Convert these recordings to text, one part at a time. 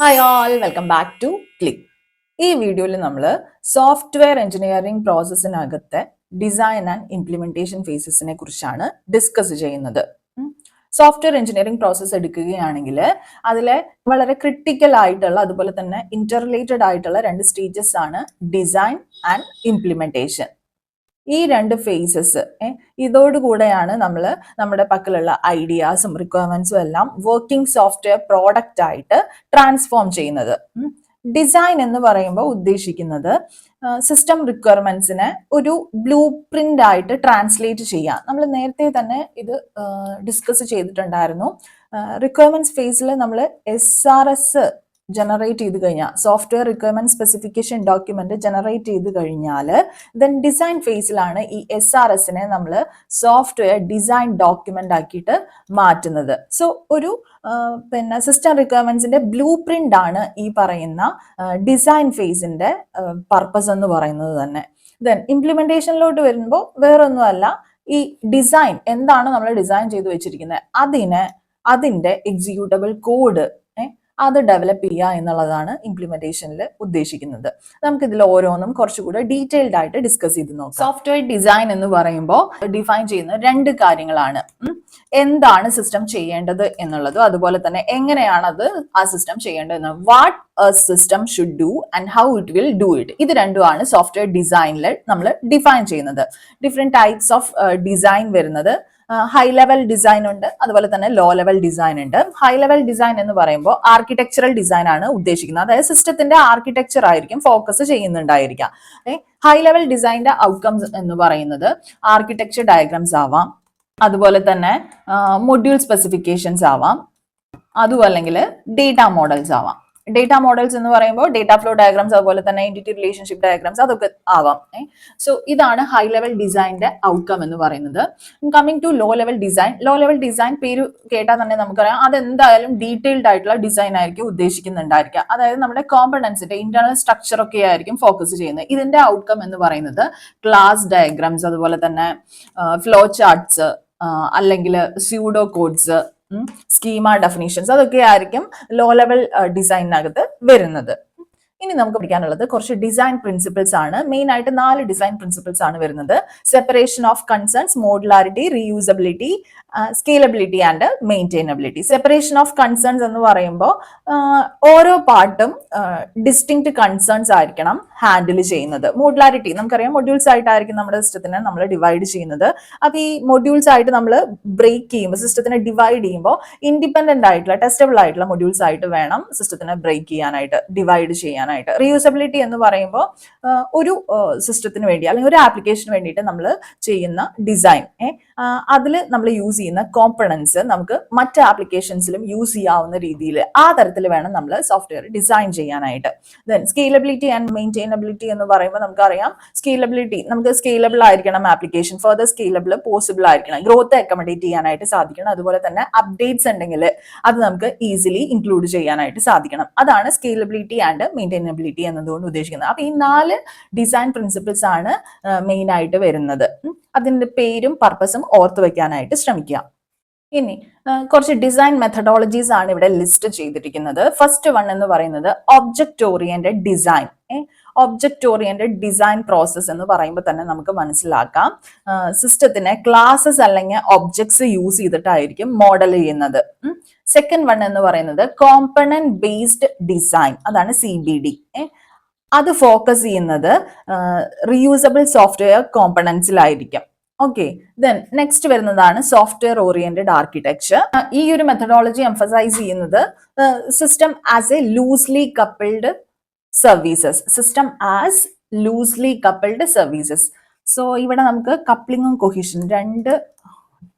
Hi all, welcome back to Click. ഈ വീഡിയോയിൽ നമ്മൾ സോഫ്റ്റ്വെയർ എഞ്ചിനീയറിംഗ് പ്രോസസ്സിനകത്തെ ഡിസൈൻ ആൻഡ് ഇംപ്ലിമെന്റേഷൻ ഫേസസിനെ കുറിച്ചാണ് ഡിസ്കസ് ചെയ്യുന്നത്. സോഫ്റ്റ്വെയർ എഞ്ചിനീയറിംഗ് പ്രോസസ്സ് എടുക്കുകയാണെങ്കിൽ അതിലെ വളരെ ക്രിട്ടിക്കൽ ആയിട്ടുള്ള അതുപോലെ തന്നെ ഇന്റർറിലേറ്റഡ് ആയിട്ടുള്ള രണ്ട് സ്റ്റേജസ് ആണ് ഡിസൈൻ ആൻഡ് ഇംപ്ലിമെന്റേഷൻ. ഈ രണ്ട് ഫേസസ് ഇതോടുകൂടെയാണ് നമ്മൾ നമ്മുടെ പക്കലുള്ള ഐഡിയാസും റിക്വയർമെന്റ്സും എല്ലാം വർക്കിംഗ് സോഫ്റ്റ്വെയർ പ്രോഡക്റ്റ് ആയിട്ട് ട്രാൻസ്ഫോം ചെയ്യുന്നത്. ഡിസൈൻ എന്ന് പറയുമ്പോൾ ഉദ്ദേശിക്കുന്നത് സിസ്റ്റം റിക്വയർമെന്റ്സിനെ ഒരു ബ്ലൂ പ്രിന്റ് ആയിട്ട് ട്രാൻസ്ലേറ്റ് ചെയ്യാം. നമ്മൾ നേരത്തെ തന്നെ ഇത് ഡിസ്കസ് ചെയ്തിട്ടുണ്ടായിരുന്നു. റിക്വയർമെന്റ്സ് ഫേസിൽ നമ്മൾ SRS ജനറേറ്റ് ചെയ്ത് കഴിഞ്ഞാൽ software requirement specification document generate ചെയ്ത് കഴിഞ്ഞാൽ ദെൻ ഡിസൈൻ ഫേസിലാണ് ഈ SRSനെ നമ്മൾ സോഫ്റ്റ്വെയർ ഡിസൈൻ ഡോക്യുമെന്റ് ആക്കിയിട്ട് മാറ്റുന്നത്. സോ ഒരു സിസ്റ്റം റിക്വയർമെന്റ്സിന്റെ ബ്ലൂ പ്രിന്റ് ആണ് ഈ പറയുന്ന ഡിസൈൻ ഫേസിന്റെ പർപ്പസ് എന്ന് പറയുന്നത് തന്നെ. ദെൻ ഇംപ്ലിമെന്റേഷനിലോട്ട് വരുമ്പോൾ വേറൊന്നുമല്ല, ഈ ഡിസൈൻ എന്താണ് നമ്മൾ ഡിസൈൻ ചെയ്ത് വെച്ചിരിക്കുന്നത് അതിന്റെ എക്സിക്യൂട്ടബിൾ കോഡ് അത് ഡെവലപ്പ് ചെയ്യുക എന്നുള്ളതാണ് ഇംപ്ലിമെന്റേഷനിൽ ഉദ്ദേശിക്കുന്നത്. നമുക്ക് ഇതിൽ ഓരോന്നും കുറച്ചുകൂടെ ഡീറ്റെയിൽഡ് ആയിട്ട് ഡിസ്കസ് ചെയ്ത് നോക്കാം. സോഫ്റ്റ്വെയർ ഡിസൈൻ എന്ന് പറയുമ്പോൾ ഡിഫൈൻ ചെയ്യുന്ന രണ്ട് കാര്യങ്ങളാണ്. എന്താണ് സിസ്റ്റം ചെയ്യേണ്ടത് എന്നുള്ളതും അതുപോലെ തന്നെ എങ്ങനെയാണ് അത് ആ സിസ്റ്റം ചെയ്യേണ്ടതെന്ന്. What a system should do and how it will do it. ഇത് രണ്ടുമാണ് സോഫ്റ്റ്വെയർ ഡിസൈനിൽ നമ്മൾ ഡിഫൈൻ ചെയ്യുന്നത്. ഡിഫറെന്റ് ടൈപ്സ് ഓഫ് ഡിസൈൻ വരുന്നത് ഹൈ ലെവൽ ഡിസൈൻ ഉണ്ട്, അതുപോലെ തന്നെ ലോ ലെവൽ ഡിസൈൻ ഉണ്ട്. ഹൈ ലെവൽ ഡിസൈൻ എന്ന് പറയുമ്പോൾ ആർക്കിടെക്ചറൽ ഡിസൈൻ ആണ് ഉദ്ദേശിക്കുന്നത്. അതായത് സിസ്റ്റത്തിന്റെ ആർക്കിടെക്ചർ ആയിരിക്കും ഫോക്കസ് ചെയ്യുന്നുണ്ടായിരിക്കാം. ഹൈ ലെവൽ ഡിസൈനിന്റെ ഔട്ട്കംസ് എന്ന് പറയുന്നത് ആർക്കിടെക്ചർ ഡയഗ്രാംസ് ആവാം, അതുപോലെ തന്നെ മൊഡ്യൂൾ സ്പെസിഫിക്കേഷൻസ് ആവാം, അതും അല്ലെങ്കിൽ ഡേറ്റ മോഡൽസ് ആവാം. ഡേറ്റ മോഡൽസ് എന്ന് പറയുമ്പോൾ ഡേറ്റ ഫ്ലോ ഡയഗ്രാംസ് അതുപോലെ തന്നെ എൻറ്റിറ്റി റിലേഷൻഷിപ്പ് ഡയഗ്രാംസ് അതൊക്കെ ആവാം. സോ ഇതാണ് ഹൈ ലെവൽ ഡിസൈനിന്റെ ഔട്ട്കം എന്ന് പറയുന്നത്. Coming to low level design. Low level design പേര് കേട്ടാൽ തന്നെ നമുക്കറിയാം അതെന്തായാലും ഡീറ്റെയിൽഡ് ആയിട്ടുള്ള ഡിസൈൻ ആയിരിക്കും ഉദ്ദേശിക്കുന്നുണ്ടായിരിക്കുക. അതായത് നമ്മുടെ കോമ്പണൻസിന്റെ ഇന്റേണൽ സ്ട്രക്ചർ ഒക്കെ ആയിരിക്കും ഫോക്കസ് ചെയ്യുന്നത്. ഇതിന്റെ ഔട്ട്കം എന്ന് പറയുന്നത് ക്ലാസ് ഡയഗ്രാംസ് അതുപോലെ തന്നെ ഫ്ലോ ചാർട്ട്സ് അല്ലെങ്കിൽ സ്യൂഡോ കോഡ്സ്, സ്കീമ ഡെഫിനിഷൻസ് അതൊക്കെ ആയിരിക്കും ലോ ലെവൽ ഡിസൈനിനകത്ത് വരുന്നത്. ഇനി നമുക്ക് പഠിക്കാനുള്ളത് കുറച്ച് ഡിസൈൻ പ്രിൻസിപ്പിൾസ് ആണ്. മെയിൻ ആയിട്ട് 4 ഡിസൈൻ പ്രിൻസിപ്പിൾസ് ആണ് വരുന്നത്. Separation of concerns, modularity, reusability, scalability and മെയിൻറ്റൈനബിലിറ്റി. Separation of concerns എന്ന് പറയുമ്പോൾ ഓരോ പാർട്ടും ഡിസ്റ്റിങ്ക്ട് കൺസേൺസ് ആയിരിക്കണം ഹാൻഡിൽ ചെയ്യുന്നത്. മോഡുലാരിറ്റി നമുക്കറിയാം, മൊഡ്യൂൾസ് ആയിട്ടായിരിക്കും നമ്മുടെ സിസ്റ്റത്തിനെ നമ്മൾ ഡിവൈഡ് ചെയ്യുന്നത്. അപ്പോൾ ഈ മൊഡ്യൂൾസ് ആയിട്ട് നമ്മൾ ബ്രേക്ക് ചെയ്യുമ്പോൾ സിസ്റ്റത്തിനെ ഡിവൈഡ് ചെയ്യുമ്പോൾ ഇൻഡിപെൻഡന്റ് ആയിട്ടുള്ള ടെസ്റ്റബിൾ ആയിട്ടുള്ള മൊഡ്യൂൾസ് ആയിട്ട് വേണം സിസ്റ്റത്തിനെ ബ്രേക്ക് ചെയ്യാനായിട്ട്, ഡിവൈഡ് ചെയ്യാനായിട്ട്. റീയൂസബിലിറ്റി എന്ന് പറയുമ്പോൾ ഒരു സിസ്റ്റത്തിന് വേണ്ടി അല്ലെങ്കിൽ ഒരു ആപ്ലിക്കേഷന് വേണ്ടിയിട്ട് നമ്മൾ ചെയ്യുന്ന ഡിസൈൻ, അതിൽ നമ്മൾ യൂസ് ചെയ്യുന്ന കോമ്പണൻസ് നമുക്ക് മറ്റ് ആപ്ലിക്കേഷൻസിലും യൂസ് ചെയ്യാവുന്ന രീതിയിൽ ആ തരത്തിൽ വേണം നമ്മൾ സോഫ്റ്റ്വെയർ ഡിസൈൻ ചെയ്യാനായിട്ട്. ദെൻ സ്കേലബിലിറ്റി ആൻഡ് മെയിൻറ്റൈനബിലിറ്റി എന്ന് പറയുമ്പോൾ നമുക്കറിയാം സ്കേലബിലിറ്റി, നമുക്ക് സ്കേലബിൾ ആയിരിക്കണം ആപ്ലിക്കേഷൻ, ഫർദർ സ്കേലബിൾ പോസിബിൾ ആയിരിക്കണം, ഗ്രോത്ത് അക്കോമഡേറ്റ് ചെയ്യാനായിട്ട് സാധിക്കണം, അതുപോലെ തന്നെ അപ്ഡേറ്റ്സ് ഉണ്ടെങ്കിൽ അത് നമുക്ക് ഈസിലി ഇൻക്ലൂഡ് ചെയ്യാനായിട്ട് സാധിക്കണം. അതാണ് സ്കേലബിലിറ്റി ആൻഡ് മെയിൻറ്റൈനബിലിറ്റി എന്നതുകൊണ്ട് ഉദ്ദേശിക്കുന്നത്. അപ്പൊ ഈ 4 ഡിസൈൻ പ്രിൻസിപ്പിൾസ് ആണ് മെയിൻ ആയിട്ട് വരുന്നത്. അതിന്റെ പേരും പർപ്പസും ഓർത്തു വെക്കാനായിട്ട് ശ്രമിക്കുക. ഇനി കുറച്ച് ഡിസൈൻ മെത്തഡോളജീസ് ആണ് ഇവിടെ ലിസ്റ്റ് ചെയ്തിരിക്കുന്നത്. ഫസ്റ്റ് വൺ എന്ന് പറയുന്നത് object oriented design. Object oriented design process എന്ന് പറയുമ്പോൾ തന്നെ നമുക്ക് മനസ്സിലാക്കാം സിസ്റ്റത്തിനെ ക്ലാസസ് അല്ലെങ്കിൽ ഒബ്ജക്ട്സ് യൂസ് ചെയ്തിട്ടായിരിക്കും മോഡൽ ചെയ്യുന്നത്. സെക്കൻഡ് വൺ എന്ന് പറയുന്നത് കോമ്പണന്റ് ബേസ്ഡ് ഡിസൈൻ, അതാണ് CBD. അത് ഫോക്കസ് ചെയ്യുന്നത് റീയൂസബിൾ സോഫ്റ്റ്വെയർ കോമ്പണൻസിലായിരിക്കും. ഓക്കെ, ദെൻ നെക്സ്റ്റ് വരുന്നതാണ് സോഫ്റ്റ്വെയർ ഓറിയന്റഡ് ആർക്കിടെക്ചർ. ഈ ഒരു മെത്തഡോളജി എംഫസൈസ് ചെയ്യുന്നത് system as a loosely coupled services. System as loosely coupled services. So ഇവിടെ നമുക്ക് കപ്ലിങ്ങും കൊഹീഷൻ രണ്ട്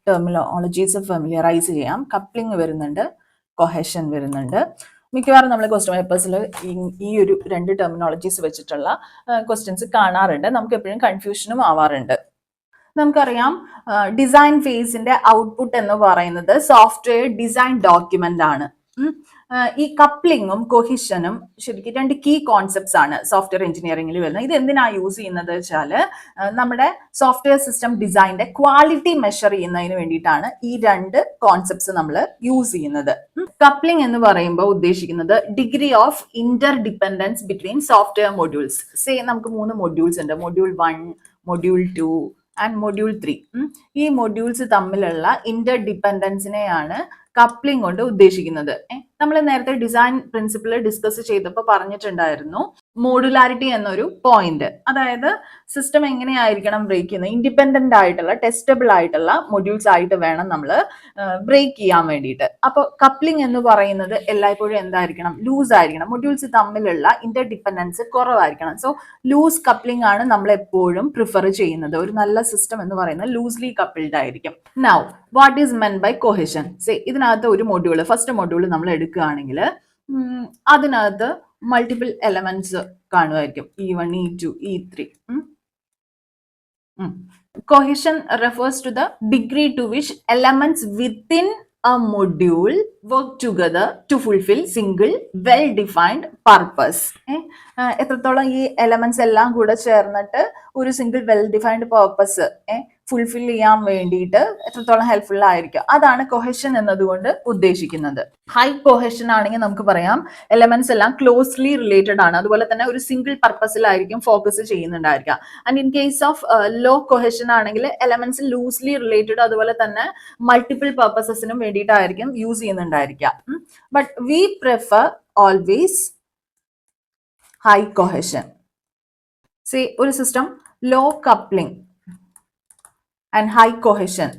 ടെർമിനോളജീസ് ഫെമിലിയറൈസ് ചെയ്യാം. കപ്ലിംഗ് വരുന്നുണ്ട്, കൊഹേഷൻ വരുന്നുണ്ട്. മിക്കവാറും നമ്മൾ ക്വസ്റ്റ്യൻ പേപ്പേഴ്സിൽ ഈ ഒരു രണ്ട് ടെർമിനോളജീസ് വെച്ചിട്ടുള്ള ക്വസ്റ്റ്യൻസ് കാണാറുണ്ട്. നമുക്ക് എപ്പോഴും കൺഫ്യൂഷനും ആവാറുണ്ട്. നമുക്കറിയാം ഡിസൈൻ ഫേസിന്റെ ഔട്ട്പുട്ട് എന്ന് പറയുന്നത് സോഫ്റ്റ്വെയർ ഡിസൈൻ ഡോക്യുമെന്റ് ആണ്. ഈ കപ്ലിങ്ങും കൊഹിഷനും ശരിക്കും രണ്ട് കീ കോൺസെപ്റ്റ്സ് ആണ് സോഫ്റ്റ്വെയർ എഞ്ചിനീയറിംഗിൽ വരുന്നത്. ഇത് എന്തിനാ യൂസ് ചെയ്യുന്നത് വെച്ചാൽ നമ്മുടെ സോഫ്റ്റ്വെയർ സിസ്റ്റം ഡിസൈനിന്റെ ക്വാളിറ്റി മെഷർ ചെയ്യുന്നതിന് വേണ്ടിയിട്ടാണ് ഈ രണ്ട് കോൺസെപ്റ്റ്സ് നമ്മൾ യൂസ് ചെയ്യുന്നത്. കപ്ലിംഗ് എന്ന് പറയുമ്പോൾ ഉദ്ദേശിക്കുന്നത് degree of Inter dependence between software modules. Say നമുക്ക് 3 മൊഡ്യൂൾസ് ഉണ്ട്, മൊഡ്യൂൾ 1, മൊഡ്യൂൾ 2 ആൻഡ് മൊഡ്യൂൾ 3. ഈ മൊഡ്യൂൾസ് തമ്മിലുള്ള ഇന്റർ ഡിപെൻഡൻസിനെയാണ് കപ്ലിംഗ് കൊണ്ട് ഉദ്ദേശിക്കുന്നത്. നമ്മൾ നേരത്തെ ഡിസൈൻ പ്രിൻസിപ്പിൾ ഡിസ്കസ് ചെയ്തപ്പോൾ പറഞ്ഞിട്ടുണ്ടായിരുന്നു മോഡുലാരിറ്റി എന്നൊരു പോയിന്റ്. അതായത് സിസ്റ്റം എങ്ങനെയായിരിക്കണം ബ്രേക്ക് ചെയ്യുന്നത്, ഇൻഡിപെൻഡന്റ് ആയിട്ടുള്ള ടെസ്റ്റബിൾ ആയിട്ടുള്ള മൊഡ്യൂൾസ് ആയിട്ട് വേണം നമ്മൾ ബ്രേക്ക് ചെയ്യാൻ വേണ്ടിയിട്ട്. അപ്പോൾ കപ്ലിംഗ് എന്ന് പറയുന്നത് എല്ലായ്പ്പോഴും എന്തായിരിക്കണം, ലൂസ് ആയിരിക്കണം. മൊഡ്യൂൾസ് തമ്മിലുള്ള ഇന്റർ ഡിപെൻഡൻസ് കുറവായിരിക്കണം. സോ ലൂസ് കപ്ലിംഗ് ആണ് നമ്മൾ എപ്പോഴും പ്രിഫർ ചെയ്യുന്നത്. ഒരു നല്ല സിസ്റ്റം എന്ന് പറയുന്നത് ലൂസ്ലി കപ്പിൾഡ് ആയിരിക്കും. Now what is meant by cohesion? ഇതിനകത്ത് ഒരു മൊഡ്യൂൾ, ഫസ്റ്റ് മൊഡ്യൂൾ നമ്മൾ എടുക്കുകയാണെങ്കിൽ അതിനകത്ത് മൾട്ടിപ്പിൾ എലമെന്റ്സ് കാണുമായിരിക്കും, E1, E2, E3. Cohesion refers to the degree to which elements within a module work together to fulfill single well-defined purpose. എത്രത്തോളം ഈ elements എല്ലാം കൂടെ ചേർന്നിട്ട് ഒരു single well defined purpose fulfil ചെയ്യാൻ വേണ്ടിയിട്ട് എത്രത്തോളം ഹെൽപ്ഫുൾ ആയിരിക്കും, അതാണ് കൊഹെഷൻ എന്നതുകൊണ്ട് ഉദ്ദേശിക്കുന്നത്. ഹൈ കൊഹെഷൻ ആണെങ്കിൽ നമുക്ക് പറയാം എലമെന്റ്സ് എല്ലാം ക്ലോസ്ലി റിലേറ്റഡ് ആണ്, അതുപോലെ തന്നെ ഒരു സിംഗിൾ പർപ്പസിലായിരിക്കും ഫോക്കസ് ചെയ്യുന്നുണ്ടായിരിക്കുക. And in case of low cohesion ആണെങ്കിൽ എലമെന്റ്സ് ലൂസ്ലി റിലേറ്റഡ്, അതുപോലെ തന്നെ മൾട്ടിപ്പിൾ പർപ്പസസിനും വേണ്ടിയിട്ടായിരിക്കും യൂസ് ചെയ്യുന്നുണ്ടായിരിക്കുക. But we prefer always high cohesion. ഒരു system low coupling and high cohesion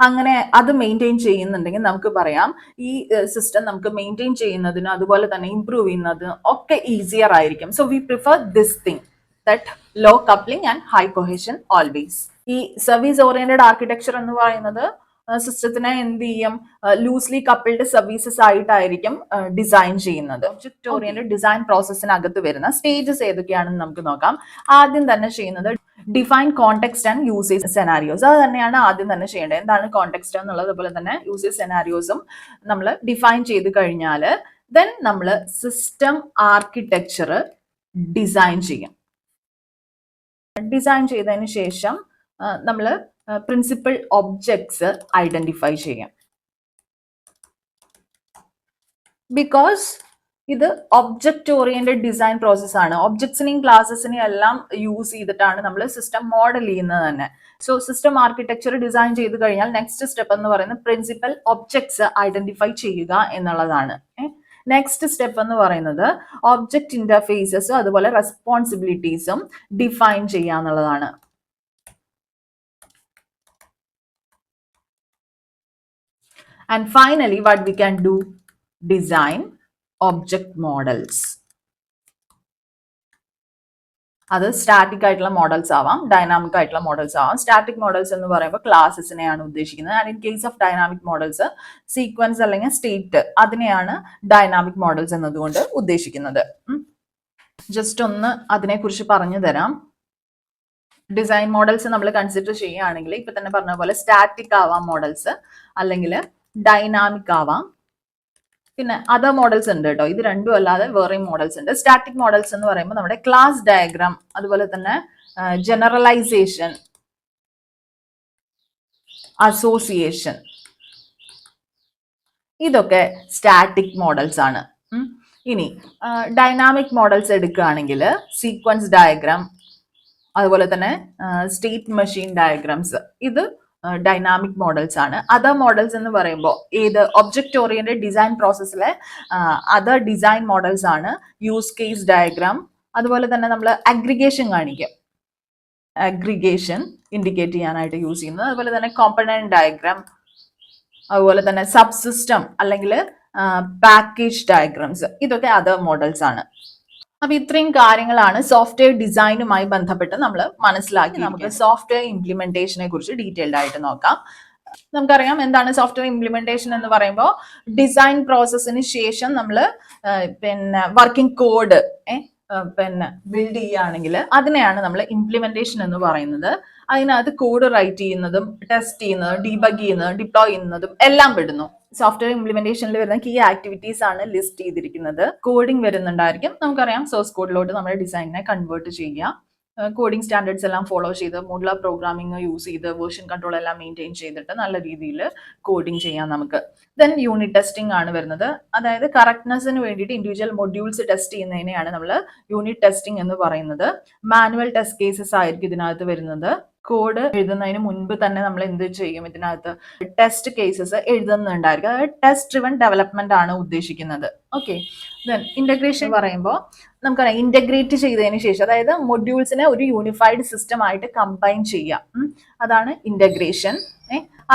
അങ്ങനെ അത് മെയിൻറ്റെയിൻ ചെയ്യുന്നുണ്ടെങ്കിൽ നമുക്ക് പറയാം ഈ സിസ്റ്റം നമുക്ക് മെയിൻറ്റെയിൻ ചെയ്യുന്നതിനും അതുപോലെ തന്നെ ഇംപ്രൂവ് ചെയ്യുന്നതിനും ഒക്കെ ഈസിയർ ആയിരിക്കും. So we prefer this thing, that low coupling and high cohesion always. ഈ സർവീസ് ഓറിയന്റഡ് ആർക്കിടെക്ചർ എന്ന് പറയുന്നത് സിസ്റ്റത്തിനെ എന്ത് ചെയ്യും, ലൂസ്ലി കപ്പിൾഡ് സർവീസസ് ആയിട്ടായിരിക്കും ഡിസൈൻ ചെയ്യുന്നത്. ഒബ്ജക്ട് ഓറിയന്റഡ് ഡിസൈൻ പ്രോസസ്സിനകത്ത് വരുന്ന സ്റ്റേജസ് ഏതൊക്കെയാണെന്ന് നമുക്ക് നോക്കാം. ആദ്യം തന്നെ ചെയ്യുന്നത് define context and usage scenarios. അത് തന്നെയാണ് ആദ്യം തന്നെ ചെയ്യേണ്ടത്. എന്താണ് കോണ്ടെക്സ്റ്റ് എന്നുള്ളത്, അതുപോലെ തന്നെ യൂസേജ് സെനാരിയോസും നമ്മൾ ഡിഫൈൻ ചെയ്ത് കഴിഞ്ഞാൽ ദെൻ നമ്മൾ സിസ്റ്റം ആർക്കിടെക്ചർ ഡിസൈൻ ചെയ്യും. ഡിസൈൻ ചെയ്തതിന് ശേഷം നമ്മൾ പ്രിൻസിപ്പൽ ഒബ്ജക്ട്സ് ഐഡന്റിഫൈ ചെയ്യാം. ബിക്കോസ് ഇത് ഒബ്ജക്റ്റ് ഓറിയന്റഡ് ഡിസൈൻ പ്രോസസ് ആണ്. ഒബ്ജക്ട്സിനെയും ക്ലാസസിനെയും എല്ലാം യൂസ് ചെയ്തിട്ടാണ് നമ്മൾ സിസ്റ്റം മോഡൽ ചെയ്യുന്നത് തന്നെ. സോ സിസ്റ്റം ആർക്കിടെക്ചർ ഡിസൈൻ ചെയ്ത് കഴിഞ്ഞാൽ നെക്സ്റ്റ് സ്റ്റെപ്പ് എന്ന് പറയുന്നത് പ്രിൻസിപ്പൽ ഒബ്ജക്ട്സ് ഐഡന്റിഫൈ ചെയ്യുക എന്നുള്ളതാണ്. നെക്സ്റ്റ് സ്റ്റെപ്പ് എന്ന് പറയുന്നത് ഒബ്ജക്ട് ഇന്റർഫേസസും അതുപോലെ റെസ്പോൺസിബിലിറ്റീസും ഡിഫൈൻ ചെയ്യുക എന്നുള്ളതാണ്. And finally, what we can do? Design object models. അത് സ്റ്റാറ്റിക് ആയിട്ടുള്ള മോഡൽസ് ആവാം, ഡൈനാമിക് ആയിട്ടുള്ള മോഡൽസ് ആവാം. സ്റ്റാറ്റിക് മോഡൽസ് എന്ന് പറയുമ്പോൾ ക്ലാസസിനെയാണ് ഉദ്ദേശിക്കുന്നത്. And in case of dynamic models sequence അല്ലെങ്കിൽ സ്റ്റേറ്റ്, അതിനെയാണ് ഡൈനാമിക് മോഡൽസ് എന്നതുകൊണ്ട് ഉദ്ദേശിക്കുന്നത്. ജസ്റ്റ് ഒന്ന് അതിനെക്കുറിച്ച് പറഞ്ഞു തരാം. ഡിസൈൻ മോഡൽസ് നമ്മൾ കൺസിഡർ ചെയ്യുകയാണെങ്കിൽ ഇപ്പൊ തന്നെ പറഞ്ഞ പോലെ സ്റ്റാറ്റിക് ആവാം മോഡൽസ്, അല്ലെങ്കിൽ ഡൈനാമിക് ആവാം, പിന്നെ അതർ മോഡൽസ് ഉണ്ട് കേട്ടോ. ഇത് രണ്ടും അല്ലാതെ വേറെയും മോഡൽസ് ഉണ്ട്. സ്റ്റാറ്റിക് മോഡൽസ് എന്ന് പറയുമ്പോൾ നമ്മുടെ ക്ലാസ് ഡയഗ്രാം, അതുപോലെ തന്നെ ജനറലൈസേഷൻ, അസോസിയേഷൻ, ഇതൊക്കെ സ്റ്റാറ്റിക് മോഡൽസ് ആണ്. ഇനി ഡൈനാമിക് മോഡൽസ് എടുക്കുകയാണെങ്കിൽ സീക്വൻസ് ഡയഗ്രാം, അതുപോലെ തന്നെ സ്റ്റേറ്റ് മെഷീൻ ഡയഗ്രാംസ്, ഇത് ഡൈനാമിക് മോഡൽസ് ആണ്. അതർ മോഡൽസ് എന്ന് പറയുമ്പോൾ ഏത് ഒബ്ജക്റ്റ് ഓറിയന്റഡ് ഡിസൈൻ പ്രോസസ്സിലെ അതർ ഡിസൈൻ മോഡൽസ് ആണ് യൂസ് കേസ് ഡയഗ്രാം, അതുപോലെ തന്നെ നമ്മൾ അഗ്രിഗേഷൻ കാണിക്കും, അഗ്രിഗേഷൻ ഇൻഡിക്കേറ്റ് ചെയ്യാനായിട്ട് യൂസ് ചെയ്യുന്നത്. അതുപോലെ തന്നെ കോമ്പണന്റ് ഡയഗ്രാം, അതുപോലെ തന്നെ സബ് സിസ്റ്റം അല്ലെങ്കിൽ പാക്കേജ് ഡയഗ്രാംസ്, ഇതൊക്കെ അതർ മോഡൽസ് ആണ്. അപ്പൊ ഇത്രയും കാര്യങ്ങളാണ് സോഫ്റ്റ്വെയർ ഡിസൈനുമായി ബന്ധപ്പെട്ട് നമ്മൾ മനസ്സിലാക്കി. നമുക്ക് സോഫ്റ്റ്വെയർ ഇംപ്ലിമെന്റേഷനെ കുറിച്ച് ഡീറ്റെയിൽഡ് ആയിട്ട് നോക്കാം. നമുക്കറിയാം എന്താണ് സോഫ്റ്റ്വെയർ ഇംപ്ലിമെന്റേഷൻ എന്ന് പറയുമ്പോൾ ഡിസൈൻ പ്രോസസ്സിന് ശേഷം നമ്മൾ പിന്നെ വർക്കിംഗ് കോഡ് പിന്നെ ബിൽഡ് ചെയ്യുകയാണെങ്കിൽ അതിനെയാണ് നമ്മൾ ഇംപ്ലിമെന്റേഷൻ എന്ന് പറയുന്നത്. അതിനകത്ത് കോഡ് റൈറ്റ് ചെയ്യുന്നതും ടെസ്റ്റ് ചെയ്യുന്നതും ഡീബഗ് ചെയ്യുന്നതും ഡിപ്ലോയ് ചെയ്യുന്നതും എല്ലാം പെടുന്നു. സോഫ്റ്റ്വെയർ ഇംപ്ലിമെന്റേഷനിൽ വരുന്ന കീ ആക്ടിവിറ്റീസ് ആണ് ലിസ്റ്റ് ചെയ്തിരിക്കുന്നത്. കോഡിംഗ് വരുന്നുണ്ടായിരിക്കും. നമുക്കറിയാം സോഴ്സ് കോഡിലോട്ട് നമ്മുടെ ഡിസൈനിനെ കൺവേർട്ട് ചെയ്യുക, കോഡിംഗ് സ്റ്റാൻഡേർഡ്സ് എല്ലാം ഫോളോ ചെയ്ത് മോഡുലാർ പ്രോഗ്രാമിംഗ് യൂസ് ചെയ്ത് വേർഷൻ കൺട്രോൾ എല്ലാം മെയിൻറ്റെയിൻ ചെയ്തിട്ട് നല്ല രീതിയിൽ കോഡിംഗ് ചെയ്യാം നമുക്ക്. ദെൻ യൂണിറ്റ് ടെസ്റ്റിംഗ് ആണ് വരുന്നത്. അതായത് കറക്റ്റ്നെസ്സിന് വേണ്ടിയിട്ട് ഇൻഡിവിജ്വൽ മൊഡ്യൂൾസ് ടെസ്റ്റ് ചെയ്യുന്നതിനെയാണ് നമ്മൾ യൂണിറ്റ് ടെസ്റ്റിംഗ് എന്ന് പറയുന്നത്. മാനുവൽ ടെസ്റ്റ് കേസസ് ആയിരിക്കും ഇതിനകത്ത് വരുന്നത്. കോഡ് എഴുതുന്നതിന് മുൻപ് തന്നെ നമ്മൾ എന്ത് ചെയ്യും, ഇതിനകത്ത് ടെസ്റ്റ് കേസസ് എഴുതുന്നുണ്ടായിരിക്കും. അതായത് ടെസ്റ്റ് ഡ്രിവൺ ഡെവലപ്മെന്റ് ആണ് ഉദ്ദേശിക്കുന്നത്. ഓക്കെ, ദെൻ ഇന്റഗ്രേഷൻ പറയുമ്പോൾ നമുക്കറിയാം ഇന്റഗ്രേറ്റ് ചെയ്തതിന് ശേഷം, അതായത് മൊഡ്യൂൾസിനെ ഒരു യൂണിഫൈഡ് സിസ്റ്റം ആയിട്ട് കമ്പൈൻ ചെയ്യാം, അതാണ് ഇന്റഗ്രേഷൻ.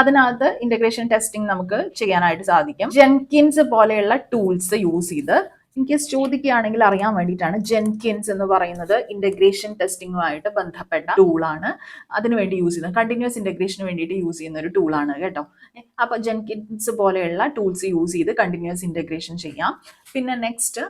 അതിനകത്ത് ഇന്റഗ്രേഷൻ ടെസ്റ്റിംഗ് നമുക്ക് ചെയ്യാനായിട്ട് സാധിക്കും. ജെൻകിൻസ് പോലെയുള്ള ടൂൾസ് യൂസ് ചെയ്ത് ഇൻ കേസ് ചോദിക്കുകയാണെങ്കിൽ അറിയാൻ വേണ്ടിയിട്ടാണ്. ജെൻകിൻസ് എന്ന് പറയുന്നത് ഇന്റഗ്രേഷൻ ടെസ്റ്റിംഗുമായിട്ട് ബന്ധപ്പെട്ട ടൂളാണ്. അതിനുവേണ്ടി യൂസ് ചെയ്യുന്നത് കണ്ടിന്യൂസ് ഇന്റഗ്രേഷന് വേണ്ടിയിട്ട് യൂസ് ചെയ്യുന്ന ഒരു ടൂളാണ് കേട്ടോ. അപ്പൊ ജെൻകിൻസ് പോലെയുള്ള ടൂൾസ് യൂസ് ചെയ്ത് കണ്ടിന്യൂസ് ഇന്റഗ്രേഷൻ ചെയ്യാം. പിന്നെ നെക്സ്റ്റ്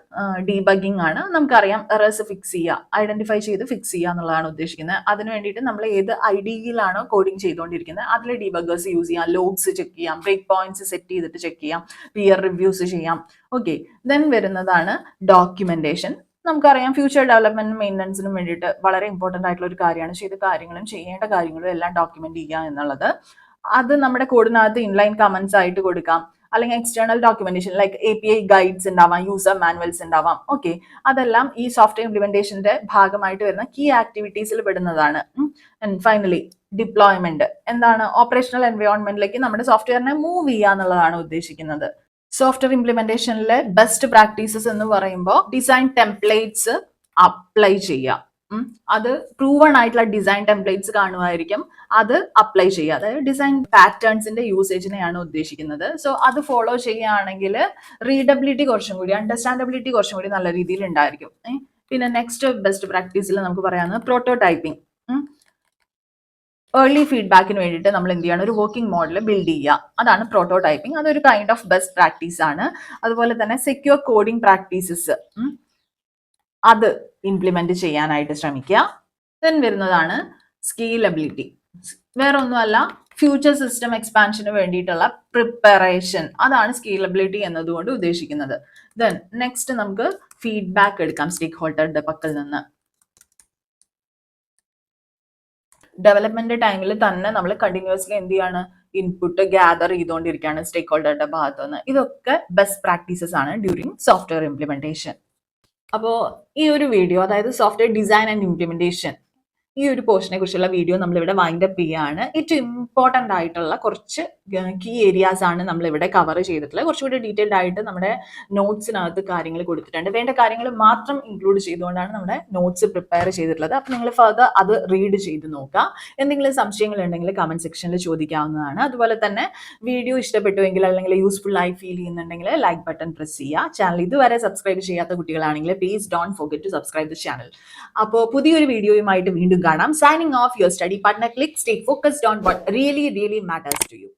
ഡീബഗിംഗ് ആണ്. നമുക്കറിയാം എറേഴ്സ് ഫിക്സ് ചെയ്യുക, ഐഡന്റിഫൈ ചെയ്ത് ഫിക്സ് ചെയ്യുക എന്നുള്ളതാണ് ഉദ്ദേശിക്കുന്നത്. അതിന് വേണ്ടിയിട്ട് നമ്മൾ ഏത് ഐഡിയിലാണോ കോഡിംഗ് ചെയ്തുകൊണ്ടിരിക്കുന്നത് അതിൽ ഡീബഗേഴ്സ് യൂസ് ചെയ്യാം, ലോഗ്സ് ചെക്ക് ചെയ്യാം, ബ്രേക്ക് പോയിന്റ്സ് സെറ്റ് ചെയ്തിട്ട് ചെക്ക് ചെയ്യാം, പിയർ റിവ്യൂസ് ചെയ്യാം. ഓക്കെ, ദെൻ വരുന്നതാണ് ഡോക്യുമെന്റേഷൻ. നമുക്കറിയാം ഫ്യൂച്ചർ ഡെവലപ്മെന്റ് മെയിൻ്റനൻസിനും വേണ്ടിയിട്ട് വളരെ ഇമ്പോർട്ടൻ്റ് ആയിട്ടുള്ള ഒരു കാര്യമാണ് ചെയ്ത കാര്യങ്ങളും ചെയ്യേണ്ട കാര്യങ്ങളും എല്ലാം ഡോക്യുമെന്റ് ചെയ്യുക എന്നുള്ളത്. അത് നമ്മുടെ കോഡിനകത്ത് ഇൻലൈൻ കമന്റ്സ് ആയിട്ട് കൊടുക്കാം, അല്ലെങ്കിൽ external documentation like API guides ഉണ്ടാവാം, യൂസർ മാനുവൽസ് ഉണ്ടാവാം. ഓക്കെ, അതെല്ലാം ഈ സോഫ്റ്റ്വെയർ ഇംപ്ലിമെന്റേഷന്റെ ഭാഗമായിട്ട് വരുന്ന കീ ആക്ടിവിറ്റീസിൽ പെടുന്നതാണ്. ഫൈനലി ഡിപ്ലോയ്മെന്റ് എന്താണ്, ഓപ്പറേഷണൽ എൻവയോൺമെന്റിലേക്ക് നമ്മുടെ സോഫ്റ്റ്വെയറിനെ മൂവ് ചെയ്യുക എന്നുള്ളതാണ് ഉദ്ദേശിക്കുന്നത്. സോഫ്റ്റ്വെയർ ഇംപ്ലിമെന്റേഷനിലെ ബെസ്റ്റ് പ്രാക്ടീസസ് എന്ന് പറയുമ്പോൾ ഡിസൈൻ ടെംപ്ലേറ്റ്സ് അപ്ലൈ ചെയ്യാം. അത് പ്രൂവൺ ആയിട്ടുള്ള ഡിസൈൻ ടെംപ്ലേറ്റ്സ് കാണുമായിരിക്കും, അത് അപ്ലൈ ചെയ്യുക. അതായത് ഡിസൈൻ പാറ്റേൺസിന്റെ യൂസേജിനെയാണ് ഉദ്ദേശിക്കുന്നത്. സോ അത് ഫോളോ ചെയ്യുകയാണെങ്കിൽ റീഡബിലിറ്റി കുറച്ചും കൂടി, അണ്ടർസ്റ്റാൻഡബിലിറ്റി കുറച്ചും കൂടി നല്ല രീതിയിൽ ഉണ്ടായിരിക്കും. പിന്നെ നെക്സ്റ്റ് ബെസ്റ്റ് പ്രാക്ടീസിൽ നമുക്ക് പറയാവുന്നത് പ്രോട്ടോടൈപ്പിംഗ്. ഏർലി ഫീഡ്ബാക്കിന് വേണ്ടിയിട്ട് നമ്മൾ എന്ത് ചെയ്യണം, ഒരു വർക്കിംഗ് മോഡൽ ബിൽഡ് ചെയ്യുക, അതാണ് പ്രോട്ടോടൈപ്പിംഗ്. അതൊരു കൈൻഡ് ഓഫ് ബെസ്റ്റ് പ്രാക്ടീസ് ആണ്. അതുപോലെ തന്നെ സെക്യൂർ കോഡിംഗ് പ്രാക്ടീസസ് അത് ഇംപ്ലിമെന്റ് ചെയ്യാനായിട്ട് ശ്രമിക്കുക. ദെൻ വരുന്നതാണ് സ്കെയിലബിലിറ്റി. വേറെ ഒന്നുമല്ല, ഫ്യൂച്ചർ സിസ്റ്റം എക്സ്പാൻഷന് വേണ്ടിയിട്ടുള്ള പ്രിപ്പറേഷൻ, അതാണ് സ്കെയിലബിലിറ്റി എന്നതുകൊണ്ട് ഉദ്ദേശിക്കുന്നത്. ദെൻ നെക്സ്റ്റ് നമുക്ക് ഫീഡ്ബാക്ക് എടുക്കാം സ്റ്റേക്ക് ഹോൾഡറുടെ പക്കൽ നിന്ന്. ഡെവലപ്മെന്റ് ടൈമിൽ തന്നെ നമ്മൾ കണ്ടിന്യൂസ്ലി എന്ത് ചെയ്യാണ്, ഇൻപുട്ട് ഗ്യാദർ ചെയ്തുകൊണ്ടിരിക്കുകയാണ് സ്റ്റേക്ക് ഹോൾഡറുടെ ഭാഗത്തു നിന്ന്. ഇതൊക്കെ ബെസ്റ്റ് പ്രാക്ടീസസ് ആണ് ഡ്യൂറിങ് സോഫ്റ്റ്വെയർ ഇംപ്ലിമെന്റേഷൻ. അപ്പോൾ ഈ ഒരു വീഡിയോ, അതായത് സോഫ്റ്റ്വെയർ ഡിസൈൻ ആൻഡ് ഇംപ്ലിമെന്റേഷൻ, ഈ ഒരു പോർഷനെ കുറിച്ചുള്ള വീഡിയോ നമ്മളിവിടെ വൈൻഡ് അപ്പ് ചെയ്യുകയാണ്. ഏറ്റവും ഇമ്പോർട്ടൻ്റ് ആയിട്ടുള്ള കുറച്ച് കീ ഏരിയാസ് ആണ് നമ്മളിവിടെ കവർ ചെയ്തിട്ടുള്ളത്. കുറച്ചുകൂടി ഡീറ്റെയിൽഡ് ആയിട്ട് നമ്മുടെ നോട്ട്സിനകത്ത് കാര്യങ്ങൾ കൊടുത്തിട്ടുണ്ട്. വേണ്ട കാര്യങ്ങൾ മാത്രം ഇൻക്ലൂഡ് ചെയ്തുകൊണ്ടാണ് നമ്മുടെ നോട്ട്സ് പ്രിപ്പയർ ചെയ്തിട്ടുള്ളത്. അപ്പോൾ നിങ്ങൾ ഫർദർ അത് റീഡ് ചെയ്ത് നോക്കുക. എന്തെങ്കിലും സംശയങ്ങൾ ഉണ്ടെങ്കിൽ കമന്റ് സെക്ഷനിൽ ചോദിക്കാവുന്നതാണ്. അതുപോലെ തന്നെ വീഡിയോ ഇഷ്ടപ്പെട്ടുവെങ്കിൽ അല്ലെങ്കിൽ യൂസ്ഫുൾ ആയി ഫീൽ ചെയ്യുന്നുണ്ടെങ്കിൽ ലൈക്ക് ബട്ടൺ പ്രസ് ചെയ്യുക. ചാനൽ ഇതുവരെ സബ്സ്ക്രൈബ് ചെയ്യാത്ത കുട്ടികളാണെങ്കിൽ please don't forget to subscribe the channel. അപ്പോൾ പുതിയൊരു വീഡിയോയുമായിട്ട് വീണ്ടും കാണാം. Signing off, your study partner. Click, stay focused on what really matters to you.